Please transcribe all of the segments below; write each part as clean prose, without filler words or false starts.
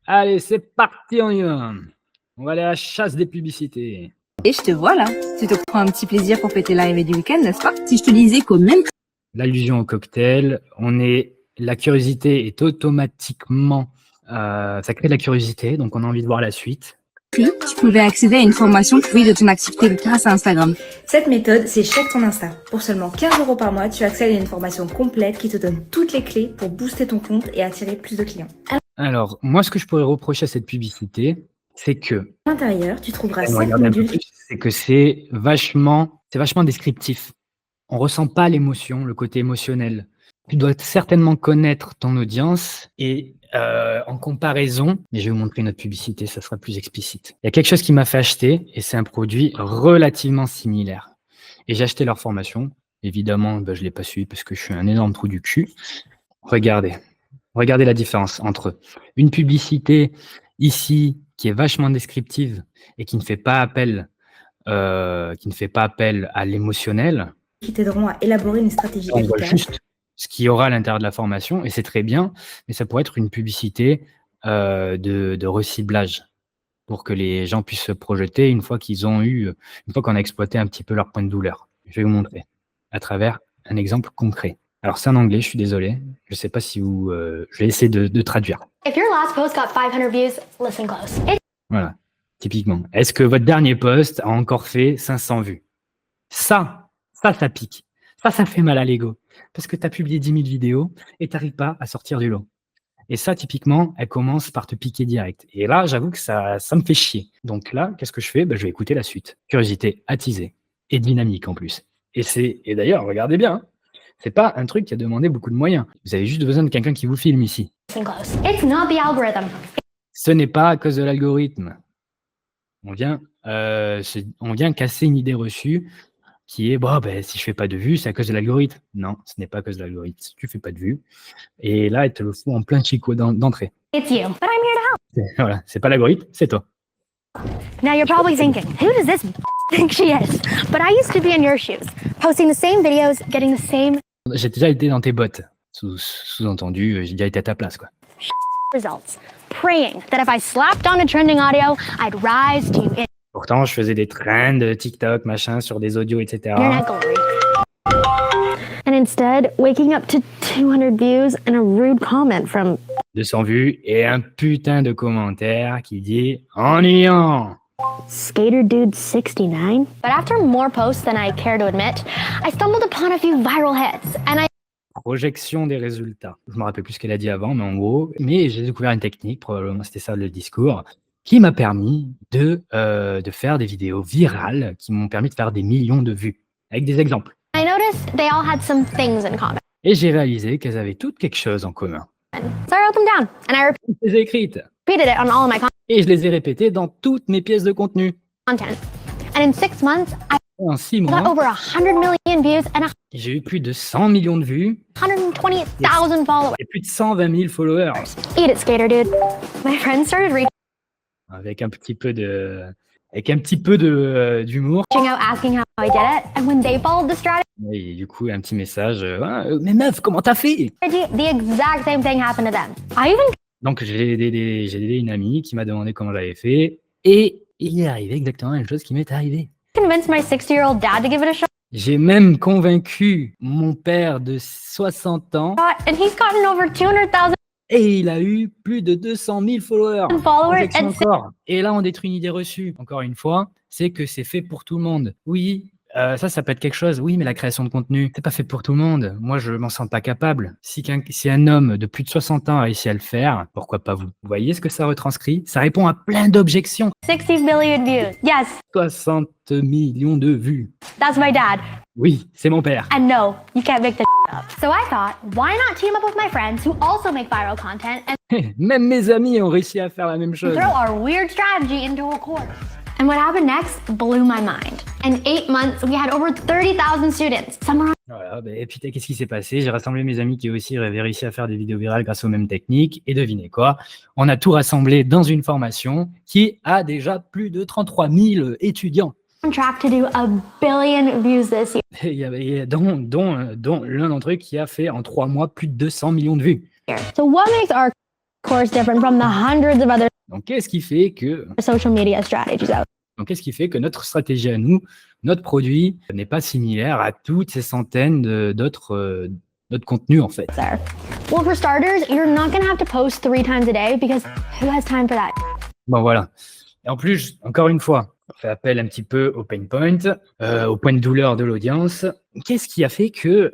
Allez, c'est parti, on y va. On va aller à la chasse des publicités. Et je te vois là. Tu te prends un petit plaisir pour fêter l'arrivée du week-end, n'est-ce pas? Si je te disais qu'au même L'allusion au cocktail, la curiosité est automatiquement, ça crée de la curiosité, donc on a envie de voir la suite. prix, tu pouvais accéder à une formation fruit de ton activité grâce à Instagram. Cette méthode, c'est Check ton Insta. Pour seulement 15 € par mois, tu accèdes à une formation complète qui te donne toutes les clés pour booster ton compte et attirer plus de clients. Alors, moi, ce que je pourrais reprocher à cette publicité, c'est que À l'intérieur, tu trouveras on 5 regarde un peu modules. plus, c'est que c'est vachement descriptif. On ressent pas l'émotion, le côté émotionnel. Tu dois certainement connaître ton audience et en comparaison, mais je vais vous montrer une autre publicité, ça sera plus explicite. Il y a quelque chose qui m'a fait acheter et c'est un produit relativement similaire. Et j'ai acheté leur formation. Évidemment, je l'ai pas suivi parce que je suis un énorme trou du cul. Regardez la différence entre une publicité ici qui est vachement descriptive et qui ne fait pas appel à l'émotionnel. Qui t'aideront à élaborer une stratégie On voit efficace. juste ce qu'il y aura à l'intérieur de la formation et c'est très bien, mais ça pourrait être une publicité de reciblage pour que les gens puissent se projeter une fois qu'on a exploité un petit peu leur point de douleur. Je vais vous montrer à travers un exemple concret. Alors c'est en anglais, je suis désolé. Je ne sais pas si vous... je vais essayer de traduire. If your last post got 500 views, listen close. Voilà, typiquement. Est-ce que votre dernier post a encore fait 500 vues? Ça pique. Ça fait mal à l'ego. Parce que tu as publié 10 000 vidéos et tu n'arrives pas à sortir du lot. Et ça, typiquement, elle commence par te piquer direct. Et là, j'avoue que ça me fait chier. Donc là, qu'est-ce que je fais? Je vais écouter la suite. Curiosité attisée et dynamique en plus. Et d'ailleurs, regardez bien, hein, c'est pas un truc qui a demandé beaucoup de moyens. Vous avez juste besoin de quelqu'un qui vous filme ici. Listen close. It's not the algorithm. Ce n'est pas à cause de l'algorithme. On vient casser une idée reçue qui est si je fais pas de vues, c'est à cause de l'algorithme. Non, ce n'est pas à cause de l'algorithme. Tu fais pas de vues. Et là, elle te le fout en plein chico d'entrée. It's you, but I'm here to help. Voilà, c'est pas l'algorithme, c'est toi. Now you're probably thinking, who does this think she is? But I used to be in your shoes, posting the same videos, getting the same J'ai déjà été dans tes bottes. Sous-entendu, j'ai déjà été à ta place, quoi. results, praying that if I slapped on a trending audio, I'd rise to Pourtant, je faisais des trends, TikTok, machin, sur des audios, etc. internet glory. And instead, waking up to 200 views and a rude comment from 200 vues et un putain de commentaire qui dit « ennuyant ». Skater Dude 69. But after more posts than I care to admit, I stumbled upon a few viral hits, and I Projection des résultats. Je me rappelle plus ce qu'elle a dit avant, mais en gros, j'ai découvert une technique, probablement c'était ça le discours, qui m'a permis de faire des vidéos virales qui m'ont permis de faire des millions de vues, avec des exemples. noticed they all had some things in common. Et j'ai réalisé qu'elles avaient toutes quelque chose en commun. So I wrote them down, and I Je les ai écrites repeated it on all of my et je les ai répétées dans toutes mes pièces de contenu. content. And in 6 months, I Et en 6 got mois, over 100 million views and j'ai eu plus de 100 millions de vues 120,000 followers. et plus de 120 000 followers. Eat it, Skater Dude. My friends started reaching Avec un petit peu d'humour. out asking how I did it, and when they followed the strategy, Et du coup, un petit message. Mais meuf, comment t'as fait? the exact same thing happened to them. I even Donc, j'ai aidé une amie qui m'a demandé comment j'avais fait. Et il est arrivé exactement la même chose qui m'est arrivée. convinced my 60-year-old dad to give it a shot, J'ai même convaincu mon père de 60 ans and he's gotten over 200,000 et il a eu plus de 200 000 followers. followers. Projection And encore. Et là, on détruit une idée reçue. Encore une fois, c'est que c'est fait pour tout le monde. Oui, ça peut être quelque chose. Oui, mais la création de contenu, c'est pas fait pour tout le monde. Moi, je m'en sens pas capable. Si un homme de plus de 60 ans a réussi à le faire, pourquoi pas vous? Vous voyez ce que ça retranscrit? Ça répond à plein d'objections. 60 million views. Yes, 60 millions de vues. that's my dad. Oui, c'est mon père. And no, you can't make this up. So I thought, why not team up with my friends who also make viral content and Même mes amis ont réussi à faire la même chose. throw our weird strategy into a course? And what happened next blew my mind. In 8 months, we had over 30,000 students. Some were Voilà, et puis qu'est-ce qui s'est passé? J'ai rassemblé mes amis qui aussi avaient réussi à faire des vidéos virales grâce aux mêmes techniques. Et devinez quoi? On a tout rassemblé dans une formation qui a déjà plus de 33 000 étudiants. on track to do 1 billion views this year. Et il y avait, dont l'un d'entre eux qui a fait en 3 mois plus de 200 millions de vues. So what makes our course, different from the hundreds of other Donc, qu'est-ce qui fait que social media strategies out notre stratégie à nous, notre produit, n'est pas similaire à toutes ces centaines d'autres contenus, en fait? there? Well, for starters, you're not going to have to post 3 times a day because who has time for that? Bon, voilà. Et en plus, encore une fois, on fait appel un petit peu au pain point, au point de douleur de l'audience. Qu'est-ce qui a fait que...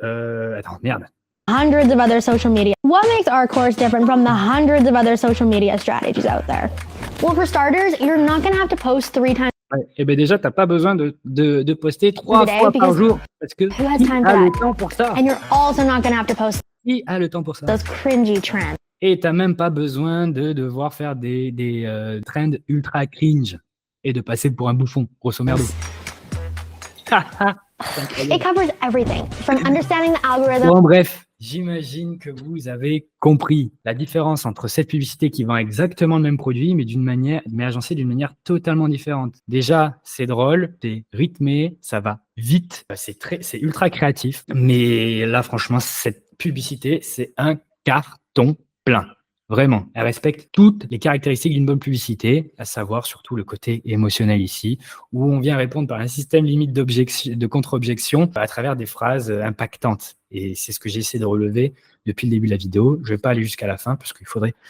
Attends, merde. Hundreds of other social media. What makes our course different from the hundreds of other social media strategies out there? Well, for starters, you're not going to have to post 3 times Ouais. Et bien déjà, tu n'as pas besoin de poster 3 Today, fois par because jour. Parce que who has qui time a for le that? temps pour ça? and you're also not going to have to post Qui a le temps pour ça? those cringy trends. Et tu n'as même pas besoin de devoir faire des trends ultra cringe et de passer pour un bouffon, grosso merdo. It covers everything from understanding the algorithm Bon, bref, j'imagine que vous avez compris la différence entre cette publicité qui vend exactement le même produit, mais agencée d'une manière totalement différente. Déjà, c'est drôle, c'est rythmé, ça va vite, c'est ultra créatif. Mais là, franchement, cette publicité, c'est un carton plein. Vraiment, elle respecte toutes les caractéristiques d'une bonne publicité, à savoir surtout le côté émotionnel ici, où on vient répondre par un système limite de contre-objection à travers des phrases impactantes. Et c'est ce que j'ai essayé de relever depuis le début de la vidéo. Je ne vais pas aller jusqu'à la fin parce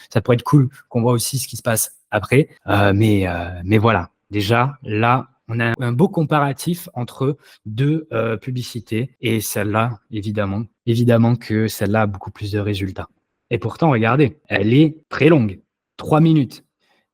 ça pourrait être cool qu'on voit aussi ce qui se passe après. Mais voilà, déjà là, on a un beau comparatif entre deux publicités et celle-là, évidemment que celle-là a beaucoup plus de résultats. Et pourtant, regardez, elle est très longue, 3 minutes.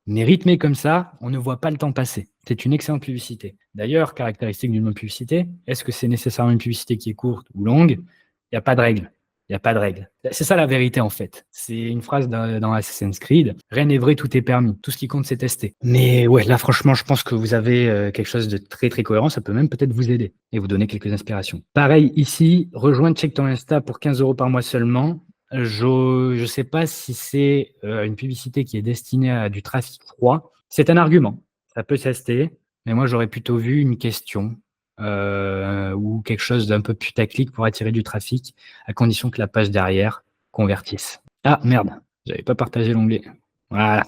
Mais rythmée comme ça, on ne voit pas le temps passer. C'est une excellente publicité. D'ailleurs, caractéristique d'une bonne publicité, est-ce que c'est nécessairement une publicité qui est courte ou longue? Il n'y a pas de règle. Il n'y a pas de règle. C'est ça la vérité en fait. C'est une phrase dans Assassin's Creed. Rien n'est vrai, tout est permis. Tout ce qui compte, c'est tester. Mais ouais, là franchement, je pense que vous avez quelque chose de très très cohérent. Ça peut même peut-être vous aider et vous donner quelques inspirations. Pareil ici, rejoindre Check ton Insta pour 15 € par mois seulement. Je ne sais pas si c'est une publicité qui est destinée à du trafic froid. C'est un argument. Ça peut tester. Mais moi, j'aurais plutôt vu une question ou quelque chose d'un peu putaclic pour attirer du trafic, à condition que la page derrière convertisse. Ah, merde, j'avais pas partagé l'onglet. Voilà,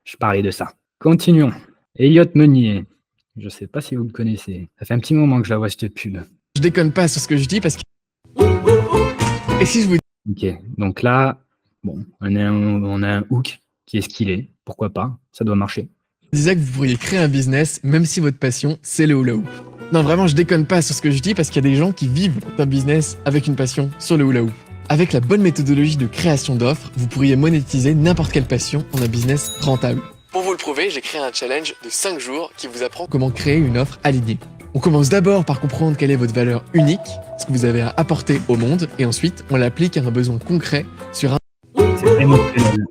je parlais de ça. Continuons. Elliot Meunier, je sais pas si vous le connaissez. Ça fait un petit moment que je la vois, cette pub. Je déconne pas sur ce que je dis parce que... Et si je vous Ok, donc là, bon, on a un hook qui est ce qu'il est. Pourquoi pas? Ça doit marcher. disais que vous pourriez créer un business même si votre passion, c'est le hula hoop. Non, vraiment, je déconne pas sur ce que je dis parce qu'il y a des gens qui vivent un business avec une passion sur le hula hoop. Avec la bonne méthodologie de création d'offres, vous pourriez monétiser n'importe quelle passion en un business rentable. Pour vous le prouver, j'ai créé un challenge de 5 jours qui vous apprend comment créer une offre alignée. On commence d'abord par comprendre quelle est votre valeur unique, ce que vous avez à apporter au monde, et ensuite, on l'applique à un besoin concret sur un... C'est émotionnel.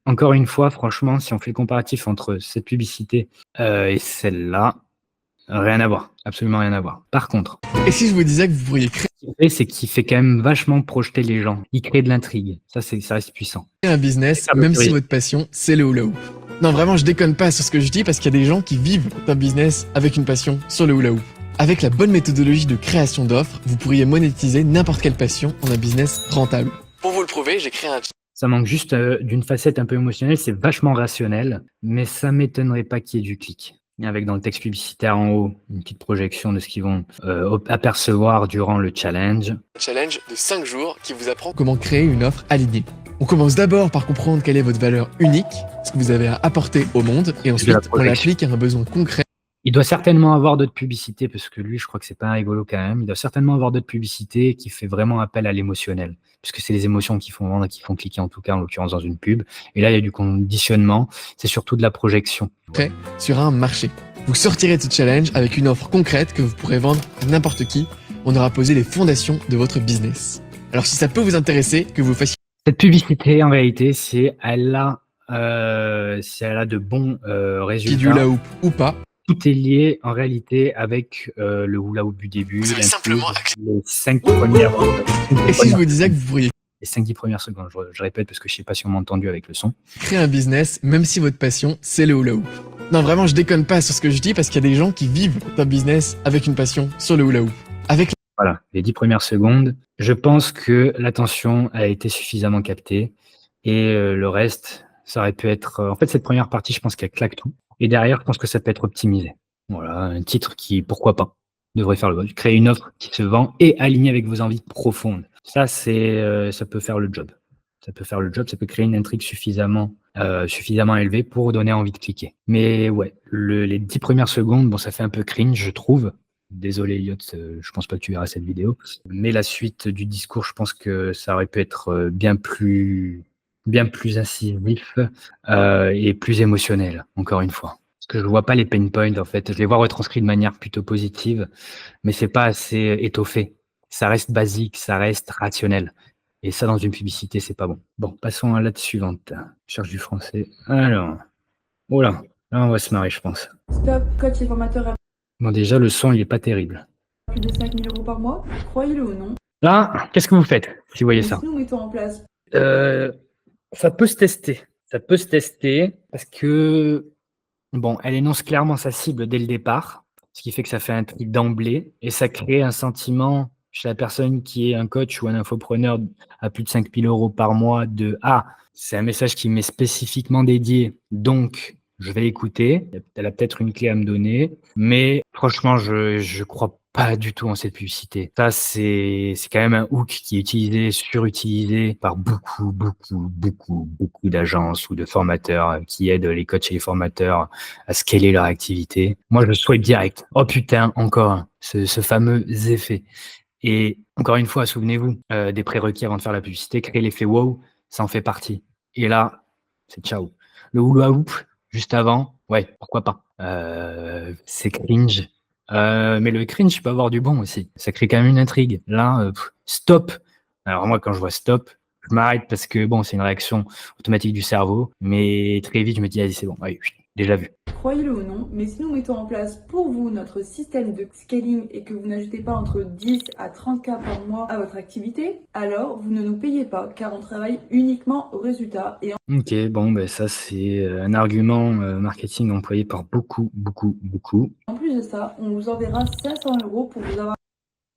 Encore une fois, franchement, si on fait le comparatif entre cette publicité et celle-là, rien à voir. Absolument rien à voir. Par contre, Et si je vous disais que vous pourriez créer c'est qu'il fait quand même vachement projeter les gens. Il crée de l'intrigue. Ça reste puissant. un business Ça me même fait si rire. votre passion, c'est le hula hoop. Non, vraiment, je déconne pas sur ce que je dis parce qu'il y a des gens qui vivent un business avec une passion sur le hula hoop. Avec la bonne méthodologie de création d'offres, vous pourriez monétiser n'importe quelle passion en un business rentable. Pour vous le prouver, j'ai créé un... Ça manque juste d'une facette un peu émotionnelle. C'est vachement rationnel, mais ça m'étonnerait pas qu'il y ait du clic. Et avec dans le texte publicitaire en haut, une petite projection de ce qu'ils vont apercevoir durant le challenge. Challenge de 5 jours qui vous apprend comment créer une offre alignée. On commence d'abord par comprendre quelle est votre valeur unique, ce que vous avez à apporter au monde, et ensuite, on l'applique à un besoin concret. Il doit certainement avoir d'autres publicités, parce que lui, je crois que c'est pas un rigolo quand même. Il doit certainement avoir d'autres publicités qui fait vraiment appel à l'émotionnel. Puisque c'est les émotions qui font vendre et qui font cliquer, en tout cas, en l'occurrence, dans une pub. Et là, il y a du conditionnement. C'est surtout de la projection. Prêt sur un marché. Vous sortirez de ce challenge avec une offre concrète que vous pourrez vendre à n'importe qui. On aura posé les fondations de votre business. Alors si ça peut vous intéresser, que vous fassiez... Cette publicité, en réalité, si elle a de bons résultats, du hula hoop ou pas, tout est lié, en réalité, avec le hula hoop du début. Vous avez simplement Les 5 premières... et si je vous disais que vous pourriez Les 5-10 premières secondes, je répète parce que je sais pas si on m'a entendu avec le son. créer un business même si votre passion, c'est le hula hoop. Non, vraiment, je déconne pas sur ce que je dis parce qu'il y a des gens qui vivent un business avec une passion sur le hula hoop. Avec Voilà, les 10 premières secondes. Je pense que l'attention a été suffisamment captée et le reste, Ça aurait pu être, en fait, cette première partie, je pense qu'elle claque tout. Et derrière, je pense que ça peut être optimisé. Voilà, un titre qui, pourquoi pas, devrait faire le buzz. Créer une offre qui se vend et alignée avec vos envies profondes. Ça, ça peut faire le job. Ça peut faire le job, ça peut créer une intrigue suffisamment élevée pour donner envie de cliquer. Mais ouais, les 10 premières secondes, bon, ça fait un peu cringe, je trouve. Désolé, Elliot, je pense pas que tu verras cette vidéo. Mais la suite du discours, je pense que ça aurait pu être bien plus incisif et plus émotionnel, encore une fois. Parce que je vois pas les pain points, en fait. Je les vois retranscrits de manière plutôt positive, mais c'est pas assez étoffé. Ça reste basique, ça reste rationnel. Et ça, dans une publicité, c'est pas bon. Bon, passons à la suivante. Je cherche du français. Alors, oh là on va se marrer, je pense. Stop, code chez formateur à Bon, déjà, le son, il est pas terrible. plus de 5 000 € par mois, croyez-le ou non. Là, qu'est-ce que vous faites, si vous voyez ça? Si nous mettons en place Ça peut se tester. Ça peut se tester parce que, bon, elle énonce clairement sa cible dès le départ, ce qui fait que ça fait un tri d'emblée et ça crée un sentiment chez la personne qui est un coach ou un infopreneur à plus de 5 000 € par mois de « Ah, c'est un message qui m'est spécifiquement dédié, donc je vais l'écouter. Elle a peut-être une clé à me donner. » Mais franchement, je crois pas du tout en cette publicité. Ça, c'est quand même un hook qui est utilisé, surutilisé par beaucoup d'agences ou de formateurs qui aident les coachs et les formateurs à scaler leur activité. Moi, je swipe direct. Oh putain, encore ce fameux effet. Et encore une fois, souvenez-vous des prérequis avant de faire la publicité, créer l'effet wow, ça en fait partie. Et là, c'est ciao. Le hula hoop, juste avant, ouais, pourquoi pas. C'est cringe. Mais le cringe peut avoir du bon aussi. Ça crée quand même une intrigue. Là, stop. Alors moi, quand je vois stop, je m'arrête parce que bon, c'est une réaction automatique du cerveau. Mais très vite, je me dis, allez, c'est bon. Ouais, déjà vu. croyez-le ou non, mais si nous mettons en place pour vous notre système de scaling et que vous n'ajoutez pas entre 10 à 30 K par mois à votre activité, alors vous ne nous payez pas car on travaille uniquement au résultat. Et Ok, bon, ben ça c'est un argument marketing employé par beaucoup. en plus de ça, on vous enverra 500 € pour vous avoir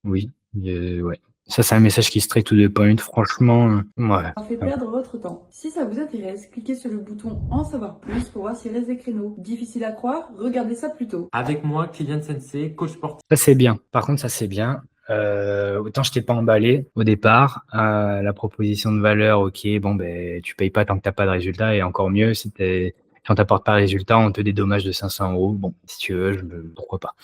Oui, ouais. Ça c'est un message qui est straight to the point. Franchement, ouais. fait perdre votre temps. Si ça vous intéresse, cliquez sur le bouton en savoir plus pour voir s'il reste des créneaux. Difficile à croire, regardez ça plus tôt. Avec moi, Kylian Sensei, coach sportif. Ça c'est bien. Par contre, ça c'est bien. Autant je t'ai pas emballé au départ. La proposition de valeur, ok, bon ben tu payes pas tant que t'as pas de résultat et encore mieux si on t'apporte pas de résultat, on te dédommage de 500 €. Bon, si tu veux, pourquoi pas.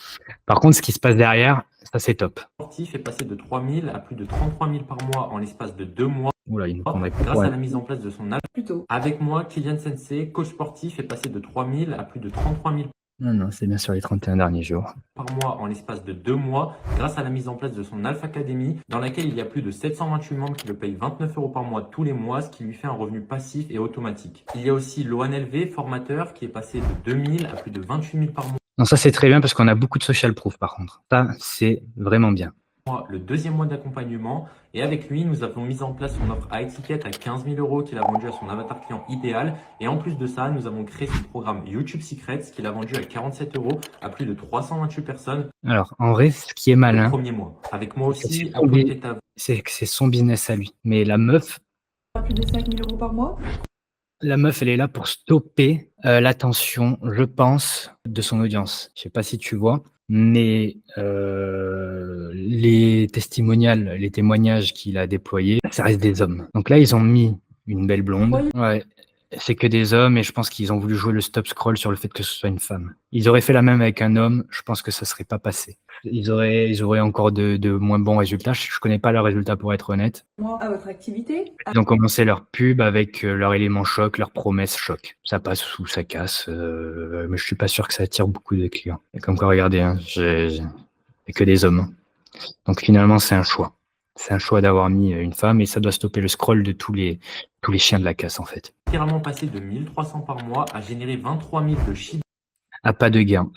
Par contre, ce qui se passe derrière, ça c'est top. Sportif est passé de 3 000 à plus de 33 000 par mois en l'espace de 2 mois. Oula, il nous prendrait Grâce pour à la mise en place de son alpha. Plus tôt. Avec moi, Kylian Sensei, coach sportif est passé de 3 000 à plus de 33 000 Non, c'est bien sur les 31 derniers jours. par mois en l'espace de 2 mois grâce à la mise en place de son Alpha Academy dans laquelle il y a plus de 728 membres qui le payent 29 € par mois tous les mois, ce qui lui fait un revenu passif et automatique. Il y a aussi l'ONLV formateur qui est passé de 2 000 à plus de 28 000 par mois. Non, ça c'est très bien parce qu'on a beaucoup de social proof par contre. Ça, c'est vraiment bien. Le deuxième mois d'accompagnement et avec lui nous avons mis en place son offre à étiquette à 15 000 € qu'il a vendu à son avatar client idéal et en plus de ça nous avons créé son programme YouTube Secrets qu'il a vendu à 47 € à plus de 328 personnes. Alors, en vrai, ce qui est Le malin, premier mois. Avec moi aussi, C'est Apple tombé. Teta c'est que c'est son business à lui. Mais la meuf, Plus de 5 000 € par mois. elle est là pour stopper l'attention, je pense, de son audience. Je sais pas si tu vois, mais les testimonials, les témoignages qu'il a déployés, ça reste des hommes. Donc là, ils ont mis une belle blonde. Ouais, c'est que des hommes et je pense qu'ils ont voulu jouer le stop scroll sur le fait que ce soit une femme. Ils auraient fait la même avec un homme, je pense que ça serait pas passé. Ils auraient encore de moins bons résultats. Je connais pas leurs résultats pour être honnête. Mois à votre activité. Ils ont commencé leur pub avec leur élément choc, leur promesse choc. Ça passe ou ça casse, mais je suis pas sûr que ça attire beaucoup de clients. Et comme quoi, regardez, hein, j'ai que des hommes. Hein. Donc finalement, c'est un choix. C'est un choix d'avoir mis une femme et ça doit stopper le scroll de tous les chiens de la casse en fait. littéralement passé de 1 300 par mois à générer 23 000 de chiffre À pas de gain.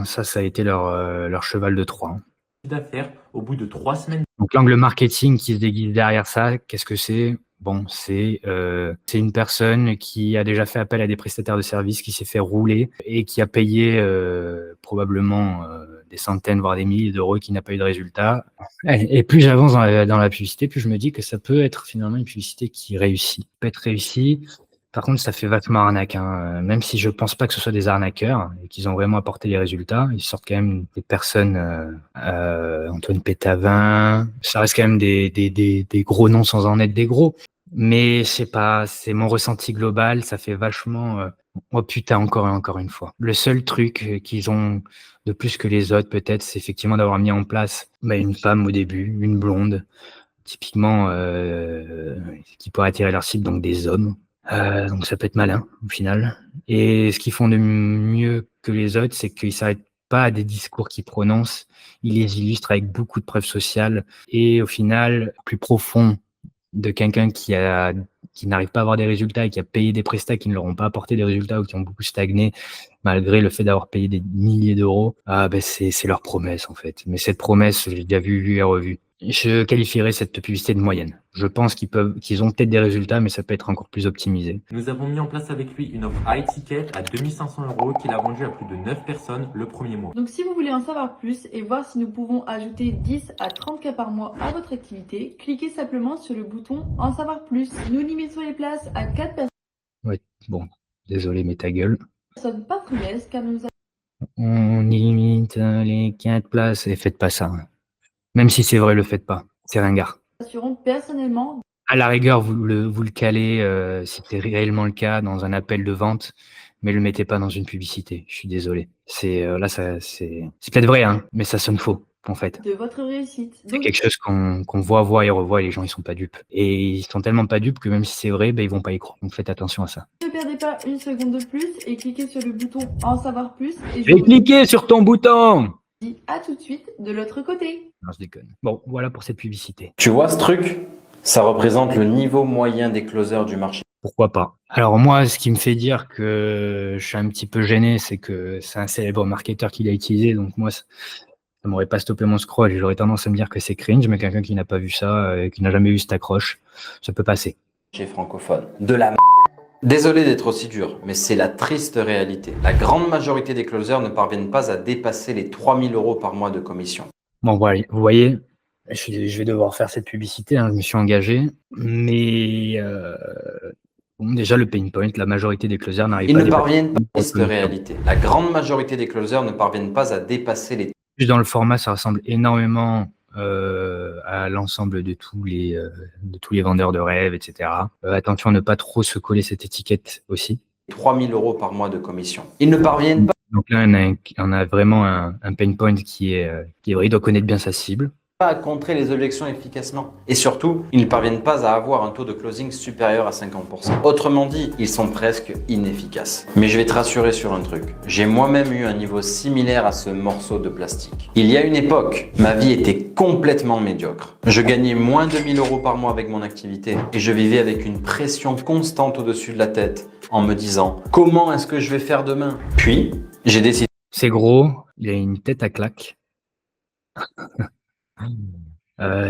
Ça a été leur cheval de Troie. Hein. d'affaires au bout de 3 semaines. Donc l'angle marketing qui se déguise derrière ça, qu'est-ce que c'est? Bon, c'est une personne qui a déjà fait appel à des prestataires de services, qui s'est fait rouler et qui a payé probablement des centaines, voire des milliers d'euros, qui n'a pas eu de résultat. Et plus j'avance dans la publicité, plus je me dis que ça peut être finalement une publicité qui réussit. Ça peut être réussi. Par contre, ça fait vachement arnaque, hein. Même si je pense pas que ce soit des arnaqueurs et qu'ils ont vraiment apporté les résultats, ils sortent quand même des personnes, Antoine Pétavin, ça reste quand même des gros noms sans en être des gros. Mais je sais pas, c'est mon ressenti global, ça fait vachement, oh putain, encore et encore une fois. Le seul truc qu'ils ont de plus que les autres peut-être, c'est effectivement d'avoir mis en place, une femme au début, une blonde, typiquement, qui pourrait attirer leur cible, donc des hommes. Donc ça peut être malin au final. Et ce qu'ils font de mieux que les autres, c'est qu'ils s'arrêtent pas à des discours qu'ils prononcent, ils les illustrent avec beaucoup de preuves sociales et au final, plus profond de quelqu'un qui n'arrive pas à avoir des résultats et qui a payé des prestats qui ne leur ont pas apporté des résultats ou qui ont beaucoup stagné malgré le fait d'avoir payé des milliers d'euros, c'est leur promesse en fait. Mais cette promesse, j'ai déjà vu et revu. Je qualifierais cette publicité de moyenne. Je pense qu'ils ont peut-être des résultats, mais ça peut être encore plus optimisé. Nous avons mis en place avec lui une offre high ticket à 2500 € qu'il a vendue à plus de 9 personnes le premier mois. Donc si vous voulez en savoir plus et voir si nous pouvons ajouter 10 à 30 cas par mois à votre activité, cliquez simplement sur le bouton en savoir plus. Nous limitons les places à 4 Ouais, bon, désolé, mais ta gueule. personnes par trimestre car nous On limite les 4 places et faites pas ça, hein. Même si c'est vrai, le faites pas. C'est ringard. assurons personnellement À la rigueur, vous le calez, si c'est réellement le cas, dans un appel de vente, mais le mettez pas dans une publicité. Je suis désolé. Là, c'est peut-être vrai, hein, mais ça sonne faux, en fait. de votre réussite. C'est Donc quelque chose qu'on voit et revoit et les gens, ils sont pas dupes. Et ils sont tellement pas dupes que même si c'est vrai, ils vont pas y croire. Donc faites attention à ça. ne perdez pas une seconde de plus et cliquez sur le bouton en savoir plus et je Et vous cliquez sur ton bouton! dis à tout de suite de l'autre côté. Non, je déconne. Bon, voilà pour cette publicité. Tu vois ce truc? Ça représente le niveau moyen des closers du marché. Pourquoi pas? Alors moi, ce qui me fait dire que je suis un petit peu gêné, c'est que c'est un célèbre marketeur qui l'a utilisé, donc moi, ça m'aurait pas stoppé mon scroll et j'aurais tendance à me dire que c'est cringe, mais quelqu'un qui n'a pas vu ça, qui n'a jamais vu cette accroche, ça peut passer. Chez francophone. De la m***. Désolé d'être aussi dur, mais c'est la triste réalité. La grande majorité des closers ne parviennent pas à dépasser les 3000 € par mois de commission. Bon, voilà, vous voyez, je vais devoir faire cette publicité, hein, je me suis engagé, mais bon, déjà le pain point, la majorité des closers n'arrivent Ils pas à ne dépasser. parviennent pas à cette réalité. La grande majorité des closers ne parviennent pas à dépasser les Juste dans le format, ça ressemble énormément à l'ensemble de tous les vendeurs de rêves, etc. Attention à ne pas trop se coller cette étiquette aussi. 3000 € par mois de commission. Ils ne parviennent pas Donc là, on a vraiment un pain point qui est vrai. Il doit connaître bien sa cible. à contrer les objections efficacement. Et surtout, ils ne parviennent pas à avoir un taux de closing supérieur à 50%. Autrement dit, ils sont presque inefficaces. Mais je vais te rassurer sur un truc. J'ai moi-même eu un niveau similaire à ce morceau de plastique. Il y a une époque, ma vie était complètement médiocre. Je gagnais moins de 1000 € par mois avec mon activité et je vivais avec une pression constante au-dessus de la tête en me disant « Comment est-ce que je vais faire demain ?» Puis, j'ai décidé... C'est gros, il a une tête à claque.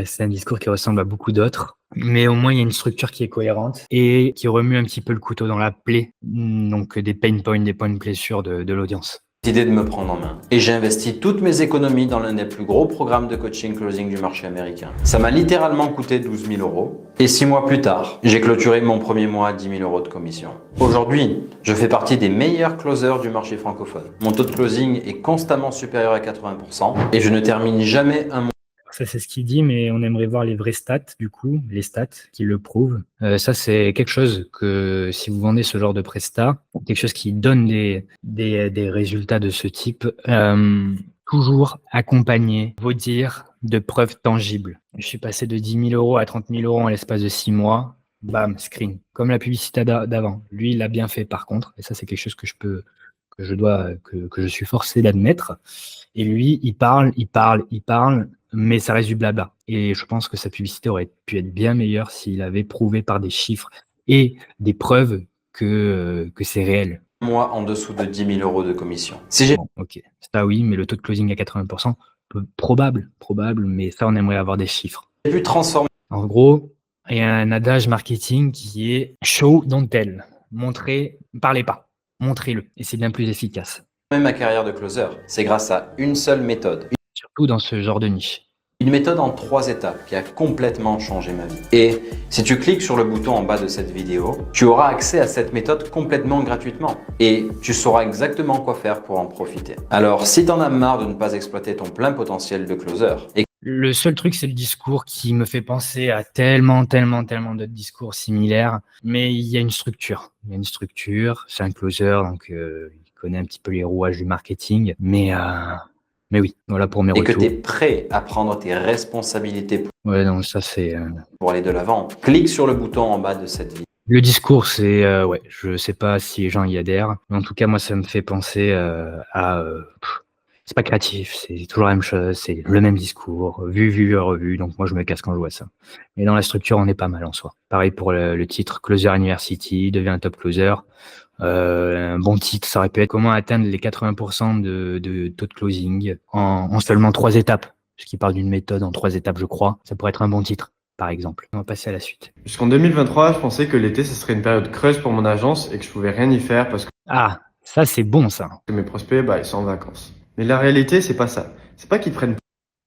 C'est un discours qui ressemble à beaucoup d'autres, mais au moins il y a une structure qui est cohérente et qui remue un petit peu le couteau dans la plaie, donc des pain points, des points de blessure de l'audience. de me prendre en main. Et j'ai investi toutes mes économies dans l'un des plus gros programmes de coaching closing du marché américain. Ça m'a littéralement coûté 12 000 €. Et 6 mois plus tard, j'ai clôturé mon premier mois à 10 000 € de commission. Aujourd'hui, je fais partie des meilleurs closers du marché francophone. Mon taux de closing est constamment supérieur à 80% et je ne termine jamais un mois. Ça, c'est ce qu'il dit, mais on aimerait voir les vraies stats, du coup, les stats qui le prouvent. Ça, c'est quelque chose que, si vous vendez ce genre de prestat, quelque chose qui donne des résultats de ce type, toujours accompagner vos dires de preuves tangibles. Je suis passé de 10 000 € à 30 000 € en l'espace de 6 mois. Bam, screen. Comme la publicité d'avant. Lui, il l'a bien fait, par contre. Et ça, c'est quelque chose que je suis forcé d'admettre. Et lui, il parle, mais ça reste du blabla. Et je pense que sa publicité aurait pu être bien meilleure s'il avait prouvé par des chiffres et des preuves que c'est réel. Mois en dessous de 10 000 € de commission. Si j'ai Bon, ok, ça oui, mais le taux de closing à 80%, probable, mais ça, on aimerait avoir des chiffres. pu transformer En gros, il y a un adage marketing qui est « show, don't tell ». Montrez, parlez pas, montrez-le. Et c'est bien plus efficace. ma carrière de closer, c'est grâce à une seule méthode. Surtout dans ce genre de niche. Une méthode en 3 étapes qui a complètement changé ma vie. Et si tu cliques sur le bouton en bas de cette vidéo, tu auras accès à cette méthode complètement gratuitement. Et tu sauras exactement quoi faire pour en profiter. Alors, si tu en as marre de ne pas exploiter ton plein potentiel de closer et Le seul truc, c'est le discours qui me fait penser à tellement d'autres discours similaires. Mais il y a une structure. Il y a une structure. C'est un closer, donc il connaît un petit peu les rouages du marketing. Mais oui, voilà pour mes que retours. tu es prêt à prendre tes responsabilités Ouais, non, ça c'est... pour aller de l'avant, clique sur le bouton en bas de cette vidéo. Le discours, c'est... ouais, je sais pas si les gens y adhèrent. Mais en tout cas, moi, ça me fait penser à... c'est pas créatif, c'est toujours la même chose, c'est le même discours, vu, revu. Donc moi, je me casse quand je vois ça. Mais dans la structure, on est pas mal en soi. Pareil pour le titre Closer University, devient un top closer. Un bon titre, ça aurait pu être comment atteindre les 80% de taux de closing en seulement 3 étapes. Parce qu'il parle d'une méthode en 3 étapes, je crois. Ça pourrait être un bon titre, par exemple. On va passer à la suite. Jusqu'en 2023, je pensais que l'été, ce serait une période creuse pour mon agence et que je pouvais rien y faire parce Ah, ça c'est bon ça. que mes prospects, ils sont en vacances. Mais la réalité, c'est pas ça. C'est pas qu'ils prennent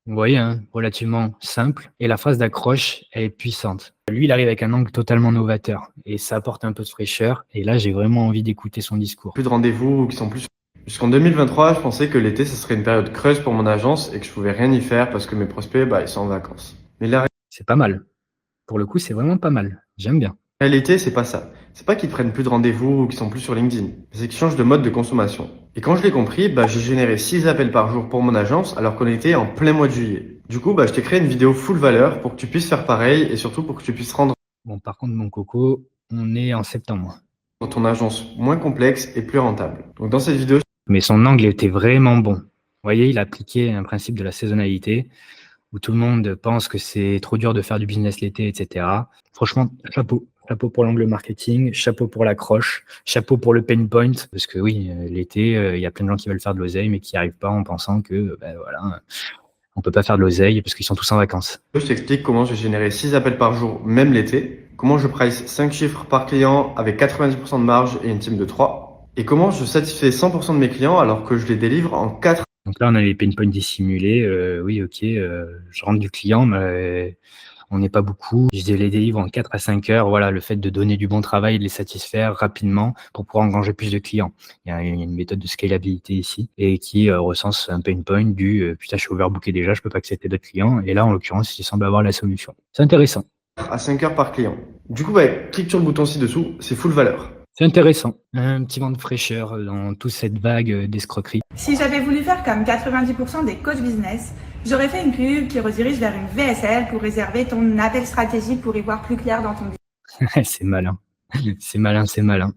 Vous voyez, hein, relativement simple. Et la phrase d'accroche, elle est puissante. Lui, il arrive avec un angle totalement novateur. Et ça apporte un peu de fraîcheur. Et là, j'ai vraiment envie d'écouter son discours. plus de rendez-vous ou qui sont plus... Jusqu'en 2023, je pensais que l'été, ce serait une période creuse pour mon agence et que je pouvais rien y faire parce que mes prospects, ils sont en vacances. Mais la C'est pas mal. Pour le coup, c'est vraiment pas mal. J'aime bien. réalité, c'est pas ça. C'est pas qu'ils prennent plus de rendez-vous ou qu'ils sont plus sur LinkedIn. C'est qu'ils changent de mode de consommation. Et quand je l'ai compris, j'ai généré 6 appels par jour pour mon agence alors qu'on était en plein mois de juillet. Du coup, je t'ai créé une vidéo full valeur pour que tu puisses faire pareil et surtout pour que tu puisses rendre Bon, par contre, mon coco, on est en septembre. ton agence moins complexe et plus rentable. Donc dans cette vidéo, Mais son angle était vraiment bon. Vous voyez, il a appliqué un principe de la saisonnalité où tout le monde pense que c'est trop dur de faire du business l'été, etc. Franchement, chapeau. Chapeau pour l'angle marketing, chapeau pour l'accroche, chapeau pour le pain point. Parce que oui, l'été, il y a plein de gens qui veulent faire de l'oseille, mais qui n'y arrivent pas en pensant que, voilà, on peut pas faire de l'oseille parce qu'ils sont tous en vacances. je t'explique comment je générais 6 appels par jour, même l'été, comment je price 5 chiffres par client avec 90% de marge et une team de 3, et comment je satisfais 100% de mes clients alors que je les délivre en 4 Donc là, on a les pain points dissimulés. Oui, ok, je rentre du client, mais on n'est pas beaucoup. Je les délivre en 4 à 5 heures. Voilà, le fait de donner du bon travail et de les satisfaire rapidement pour pouvoir engranger plus de clients. Il y a une méthode de scalabilité ici et qui recense un pain point du putain, je suis overbooké déjà, je peux pas accepter d'autres clients. Et là, en l'occurrence, il semble avoir la solution. C'est intéressant. à 5 heures par client. Du coup, clique sur le bouton ci-dessous, c'est full valeur. C'est intéressant. Un petit vent de fraîcheur dans toute cette vague d'escroquerie. Si j'avais voulu faire comme 90% des coachs business, j'aurais fait une pub qui redirige vers une VSL pour réserver ton appel stratégique pour y voir plus clair dans ton C'est malin. C'est malin, c'est malin.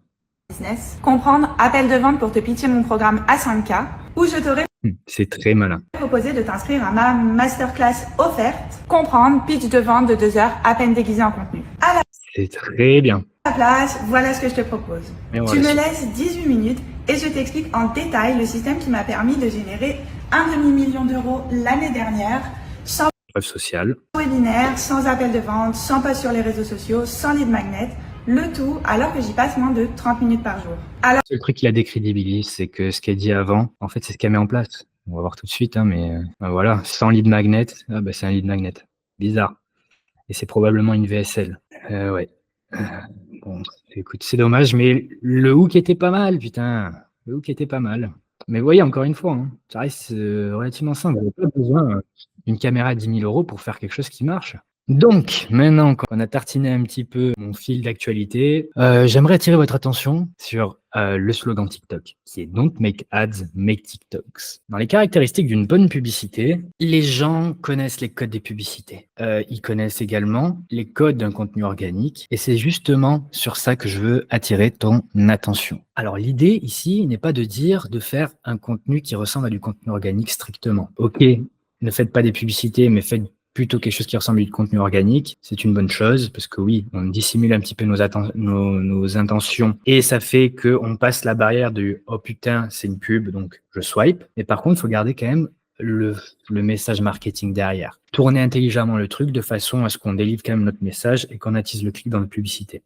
business. Comprendre appel de vente pour te pitcher mon programme à 5K, où je t'aurais C'est très malin. proposé de t'inscrire à ma masterclass offerte. Comprendre pitch de vente de 2 heures à peine déguisé en contenu. À C'est très bien. la place, voilà ce que je te propose. Et Tu voilà, me c'est- laisses 18 minutes et je t'explique en détail le système qui m'a permis de générer 1,5 million d'euros l'année dernière, sans Preuve sociale. webinaire, sans appel de vente, sans post sur les réseaux sociaux, sans lead magnet, le tout alors que j'y passe moins de 30 minutes par jour. Alors, Le seul truc qui la décrédibilise, c'est que ce qu'elle dit avant, en fait, c'est ce qu'elle met en place. On va voir tout de suite, hein, mais voilà, sans lead magnet, c'est un lead magnet. Bizarre. Et c'est probablement une VSL. Ouais. Bon, écoute, c'est dommage, mais le hook était pas mal, putain. Le hook était pas mal. Mais vous voyez, encore une fois, hein, ça reste relativement simple. Vous n'avez pas besoin d'une caméra à 10 000 euros pour faire quelque chose qui marche. Donc, maintenant qu'on a tartiné un petit peu mon fil d'actualité, j'aimerais attirer votre attention sur le slogan TikTok, qui est Don't make ads, make TikToks. Dans les caractéristiques d'une bonne publicité, les gens connaissent les codes des publicités. Ils connaissent également les codes d'un contenu organique, et c'est justement sur ça que je veux attirer ton attention. Alors, l'idée ici n'est pas de dire de faire un contenu qui ressemble à du contenu organique strictement. Ok, ne faites pas des publicités, mais faites plutôt quelque chose qui ressemble à du contenu organique, c'est une bonne chose, parce que oui, on dissimule un petit peu nos intentions, et ça fait qu'on passe la barrière du « oh putain, c'est une pub, donc je swipe ». Mais par contre, il faut garder quand même le message marketing derrière. Tourner intelligemment le truc de façon à ce qu'on délivre quand même notre message et qu'on attise le clic dans la publicité.